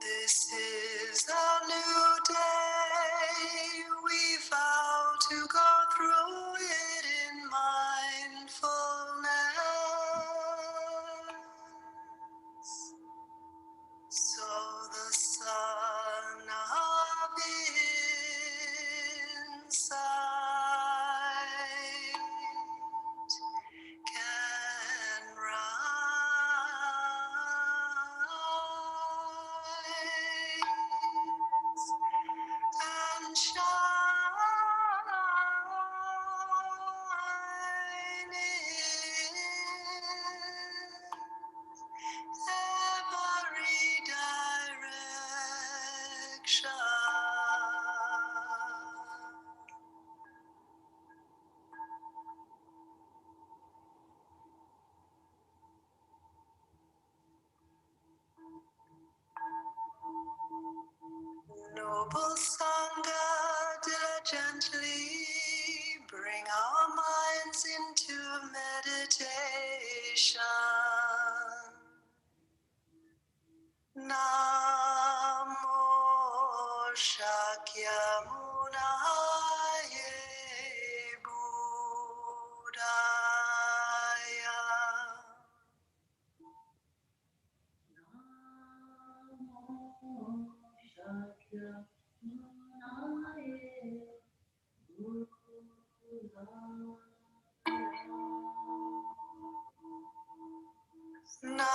This is a new day. We vow to go through it in mindfulness. So the sun of insight can rise and shine in every direction. Noble Sangha, diligently bring our minds into meditation. Namo Shakyamuni Buddhaya. Namo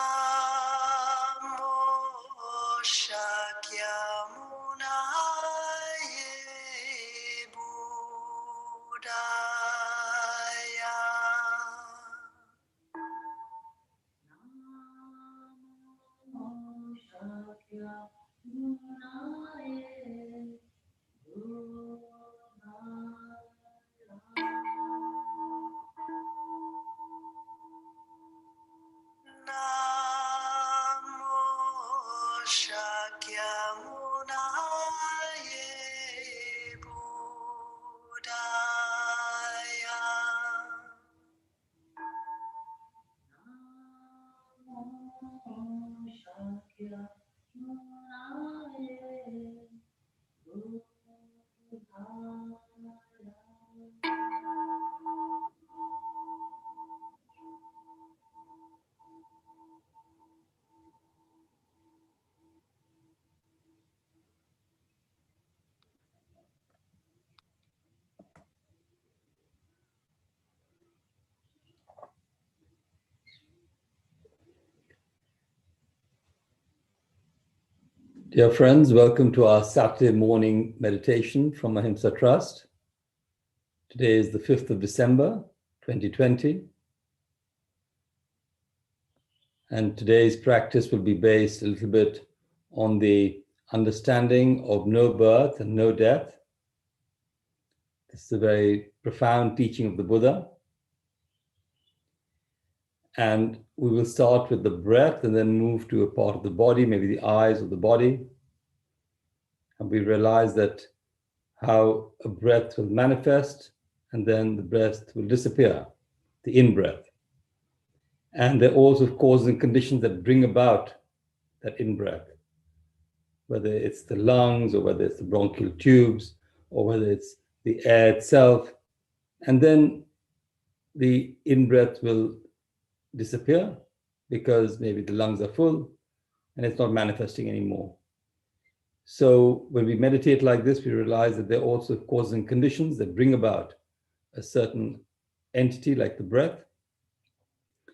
Shakyamuni Buddhaya. Namo Shakyamuni Buddhaya. Dear friends, welcome to our Saturday morning meditation from Ahimsa Trust. Today is the 5th of December, 2020. And today's practice will be based a little bit on the understanding of no birth and no death. This is a very profound teaching of the Buddha. And we will start with the breath and then move to a part of the body, maybe the eyes of the body. And we realize that how a breath will manifest and then the breath will disappear, the in-breath. And there are also causes and conditions that bring about that in-breath, whether it's the lungs or whether it's the bronchial tubes or whether it's the air itself. And then the in-breath will disappear because maybe the lungs are full and it's not manifesting anymore. So when we meditate like this, we realize that there are also causes and conditions that bring about a certain entity like the breath.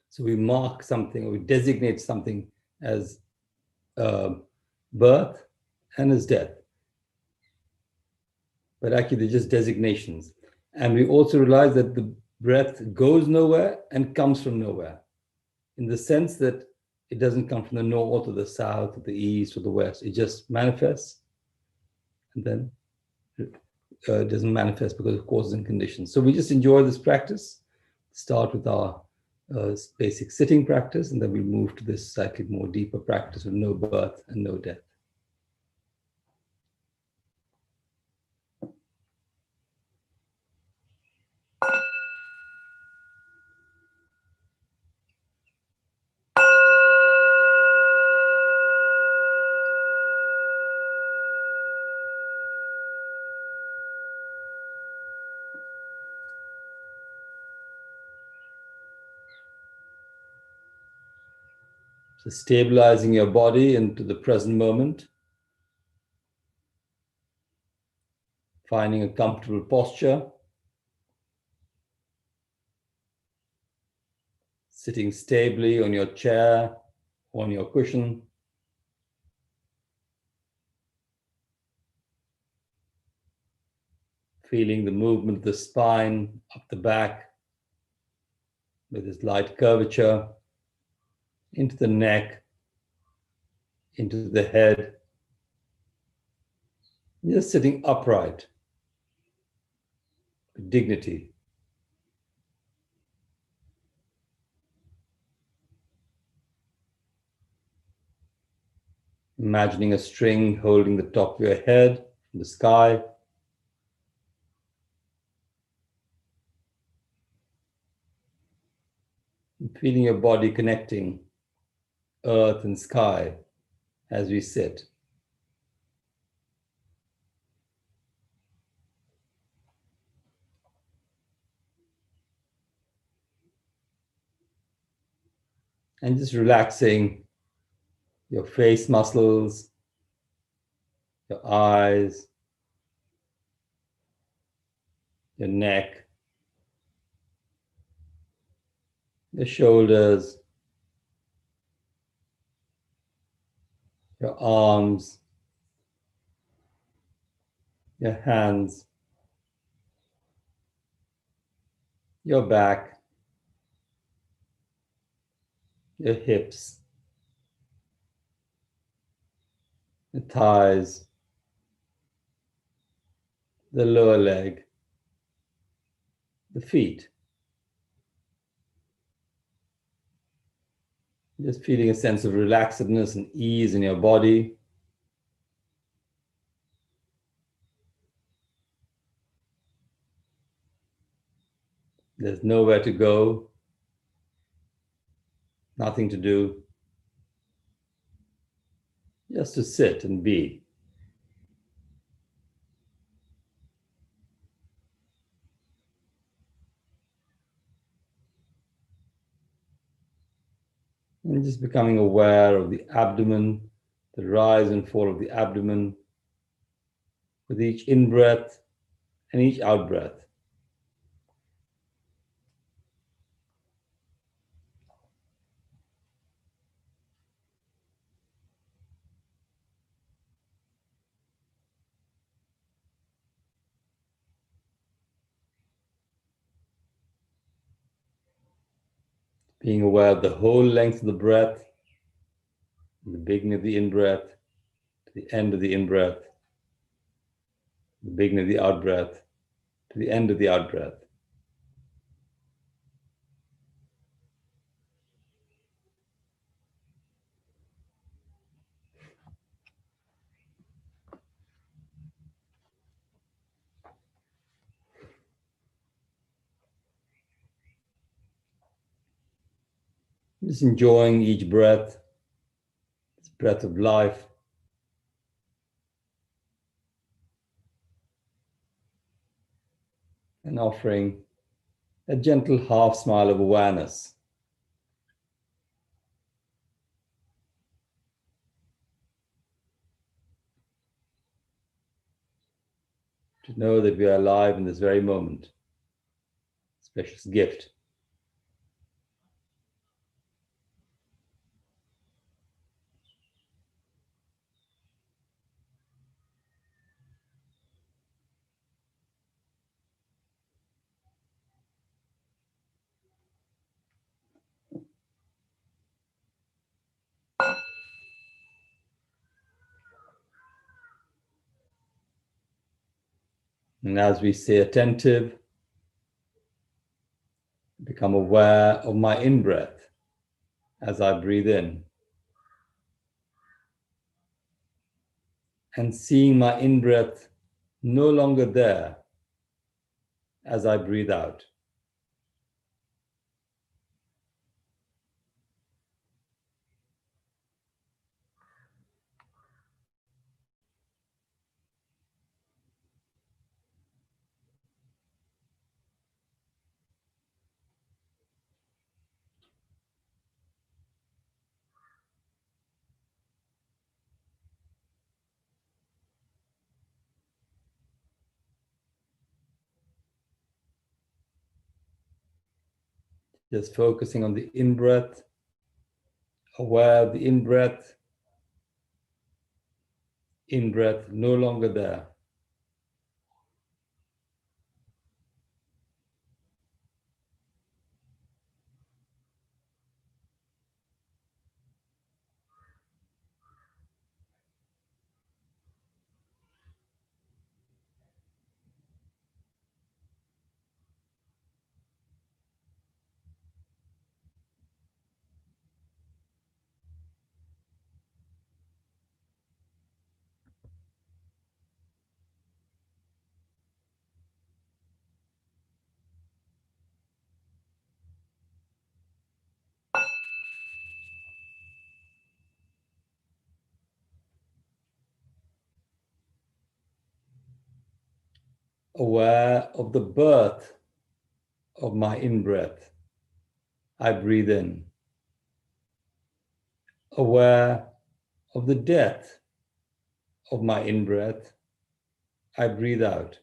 So we mark something or we designate something as birth and as death. But actually they're just designations. And we also realize that the breath goes nowhere and comes from nowhere, in the sense that it doesn't come from the north or the south or the east or the west. It just manifests and then it doesn't manifest because of causes and conditions. So we just enjoy this practice. Start with our basic sitting practice, and then we move to this slightly more deeper practice of no birth and no death. So stabilizing your body into the present moment, finding a comfortable posture, sitting stably on your chair, on your cushion. Feeling the movement of the spine up the back with this light curvature into the neck, into the head. Just sitting upright with dignity. Imagining a string holding the top of your head in the sky. And feeling your body connecting earth and sky as we sit. And just relaxing your face muscles, your eyes, your neck, your shoulders, your arms, your hands, your back, your hips, the thighs, the lower leg, the feet. Just feeling a sense of relaxedness and ease in your body. There's nowhere to go, nothing to do, just to sit and be. And just becoming aware of the abdomen, the rise and fall of the abdomen with each in-breath and each out-breath. Being aware of the whole length of the breath, the beginning of the in-breath, to the end of the in-breath, the beginning of the out-breath, to the end of the out-breath. Just enjoying each breath, this breath of life. And offering a gentle half smile of awareness. To know that we are alive in this very moment. This precious gift. And as we stay attentive, become aware of my in-breath as I breathe in. And seeing my in-breath no longer there as I breathe out. Just focusing on the in-breath, aware of the in-breath no longer there. Aware of the birth of my in-breath. I breathe in. Aware of the death of my in-breath. I breathe out.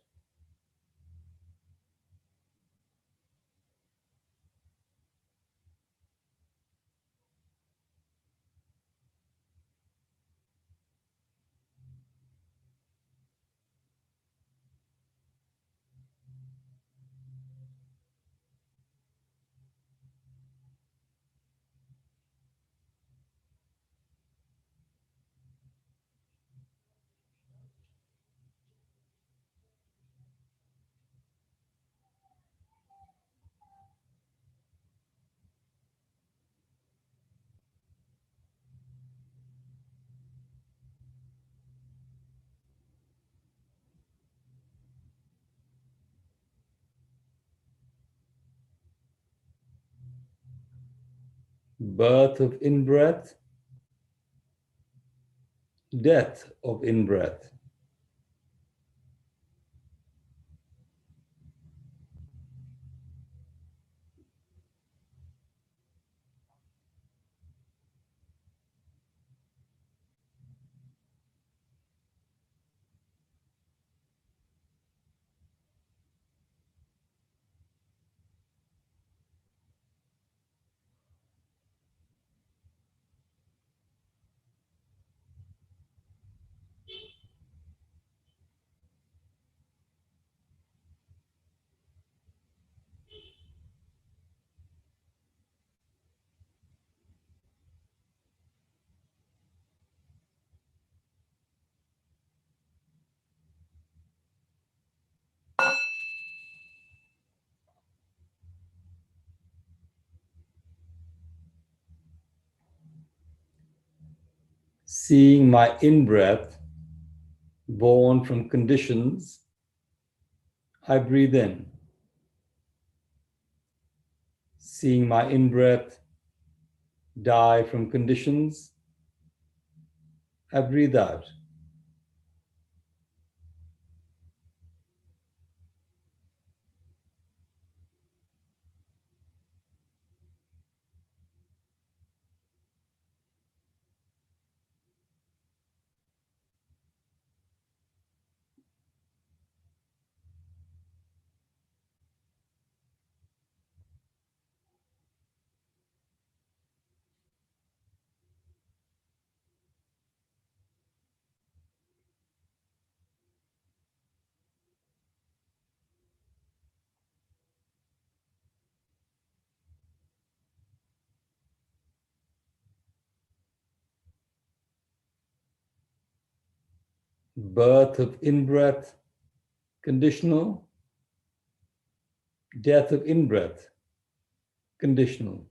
Birth of in-breath, death of in-breath. Seeing my in-breath born from conditions, I breathe in. Seeing my in-breath die from conditions, I breathe out. Birth of in-breath, conditional. Death of in-breath, conditional.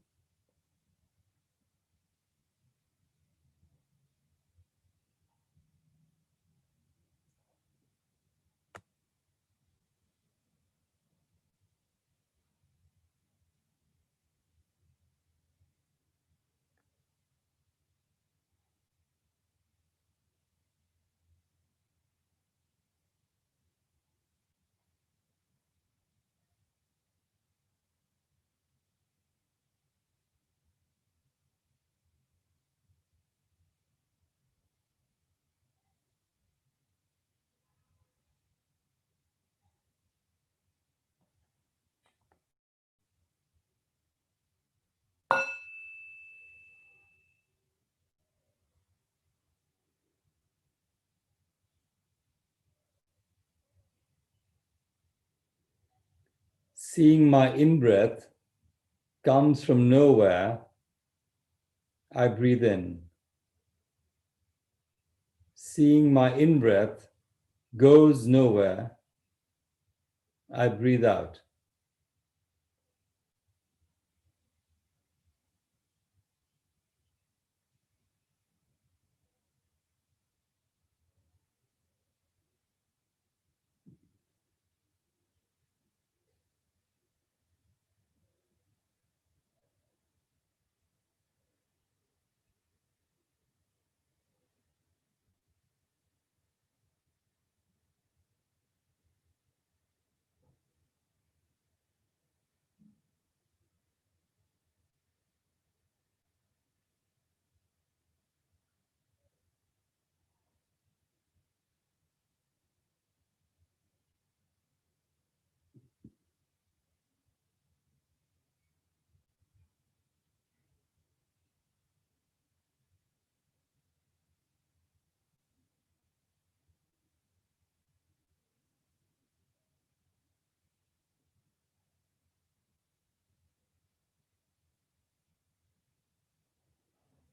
Seeing my in-breath comes from nowhere, I breathe in. Seeing my in-breath goes nowhere, I breathe out.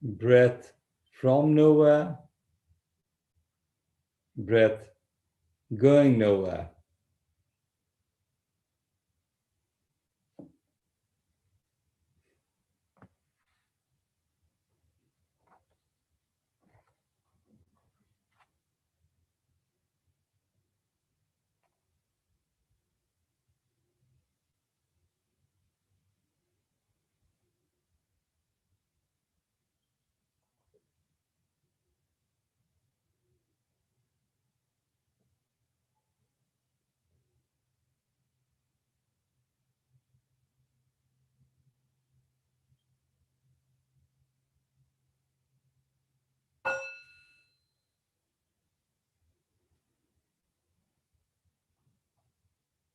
Breath from nowhere, breath going nowhere.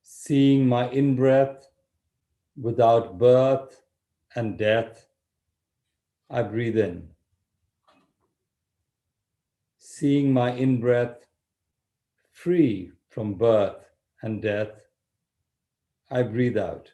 Seeing my in-breath without birth and death, I breathe in. Seeing my in-breath free from birth and death, I breathe out.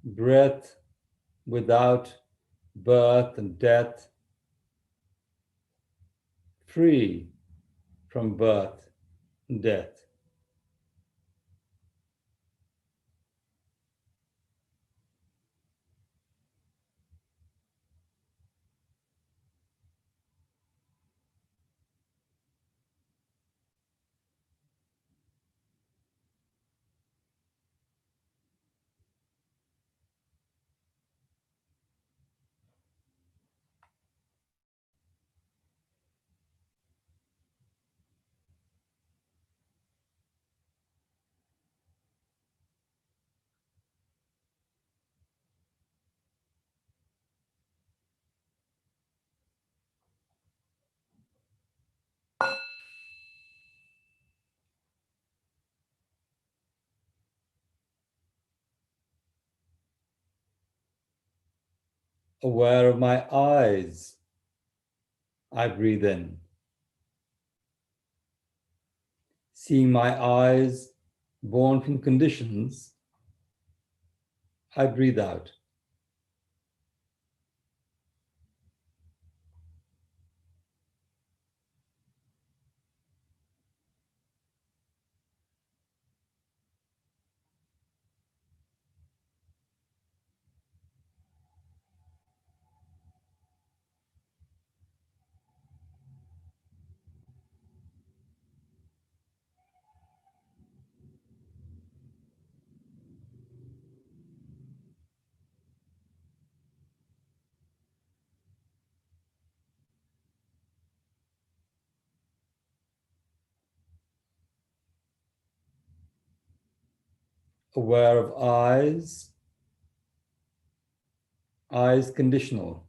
Breath without birth and death, free from birth and death. Aware of my eyes, I breathe in. Seeing my eyes born from conditions, I breathe out. aware of eyes, eyes conditional.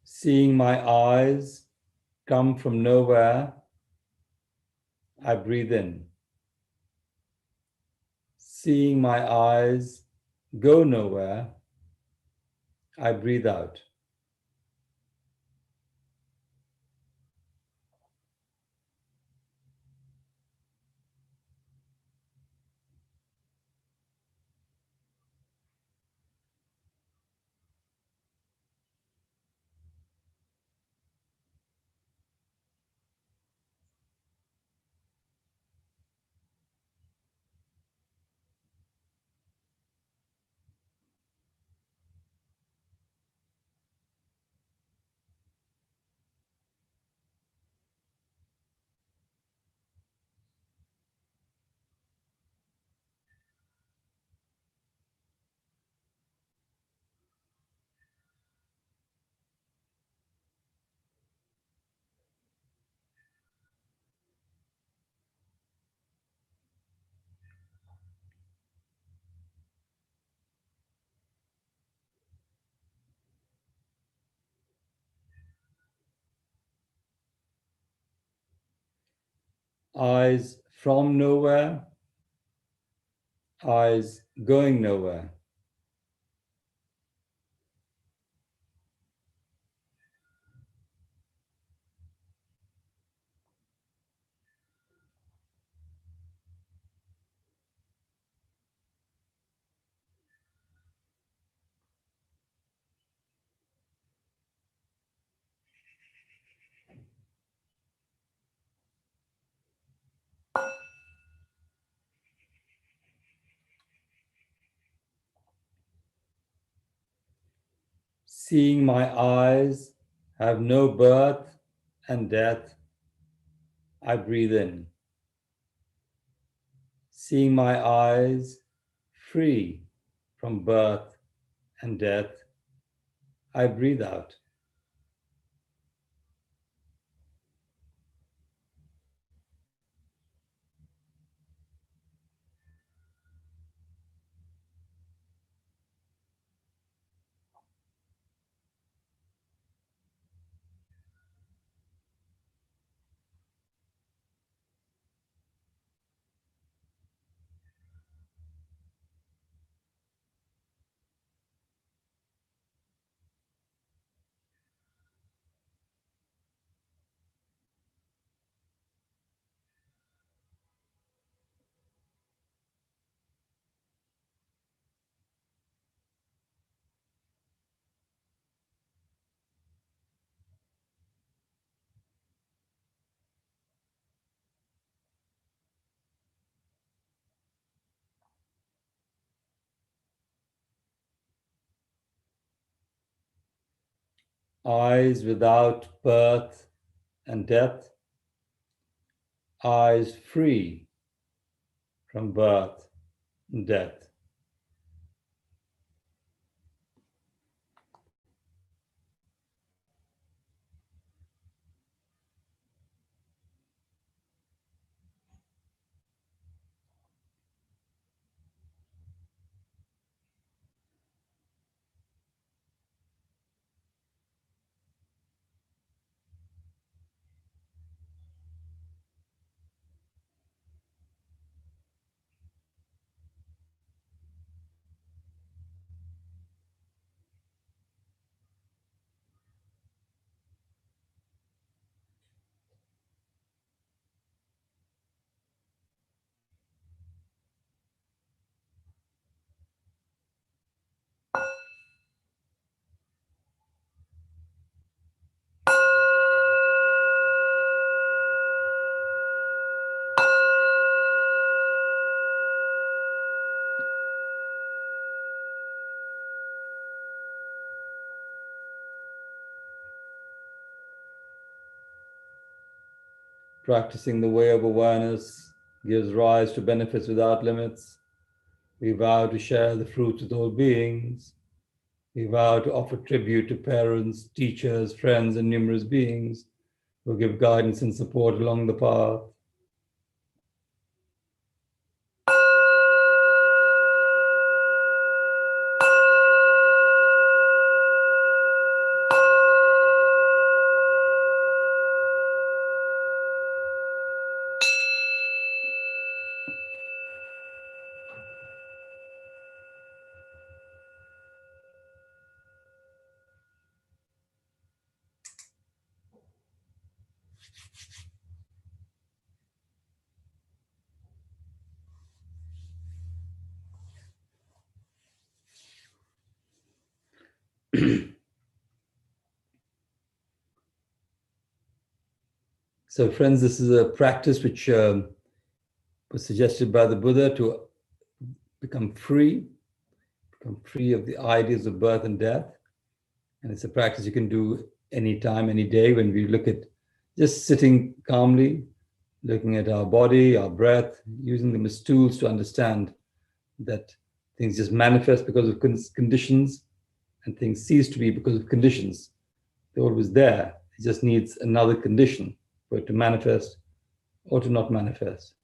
Seeing my eyes come from nowhere, I breathe in. Seeing my eyes go nowhere, I breathe out. Eyes from nowhere, eyes going nowhere. Seeing my eyes have no birth and death, I breathe in. Seeing my eyes free from birth and death, I breathe out. Eyes without birth and death, eyes free from birth and death. Practicing the way of awareness gives rise to benefits without limits. We vow to share the fruits with all beings. We vow to offer tribute to parents, teachers, friends, and numerous beings who give guidance and support along the path. So friends, this is a practice which was suggested by the Buddha to become free of the ideas of birth and death. And it's a practice you can do anytime, any day, when we look at just sitting calmly, looking at our body, our breath, using them as tools to understand that things just manifest because of conditions, and things cease to be because of conditions. They're always there. It just needs another condition for it to manifest or to not manifest.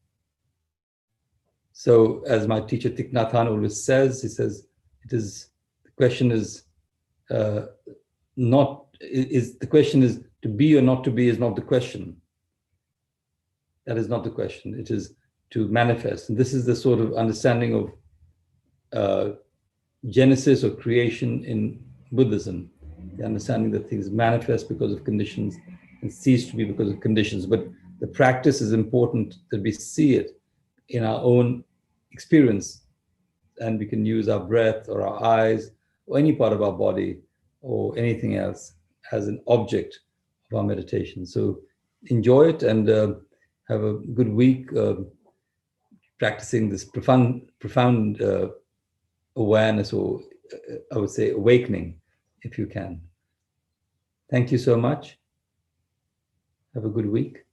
So as my teacher Thich Nhat Hanh always says, he says, the question is to be or not to be is not the question. That is not the question. It is to manifest. And this is the sort of understanding of genesis or creation in Buddhism. The understanding that things manifest because of conditions and cease to be because of conditions. But the practice is important that we see it in our own experience, and we can use our breath or our eyes or any part of our body or anything else as an object of our meditation. So enjoy it and have a good week practicing this profound awareness, or I would say awakening, if you can. Thank you so much. Have a good week.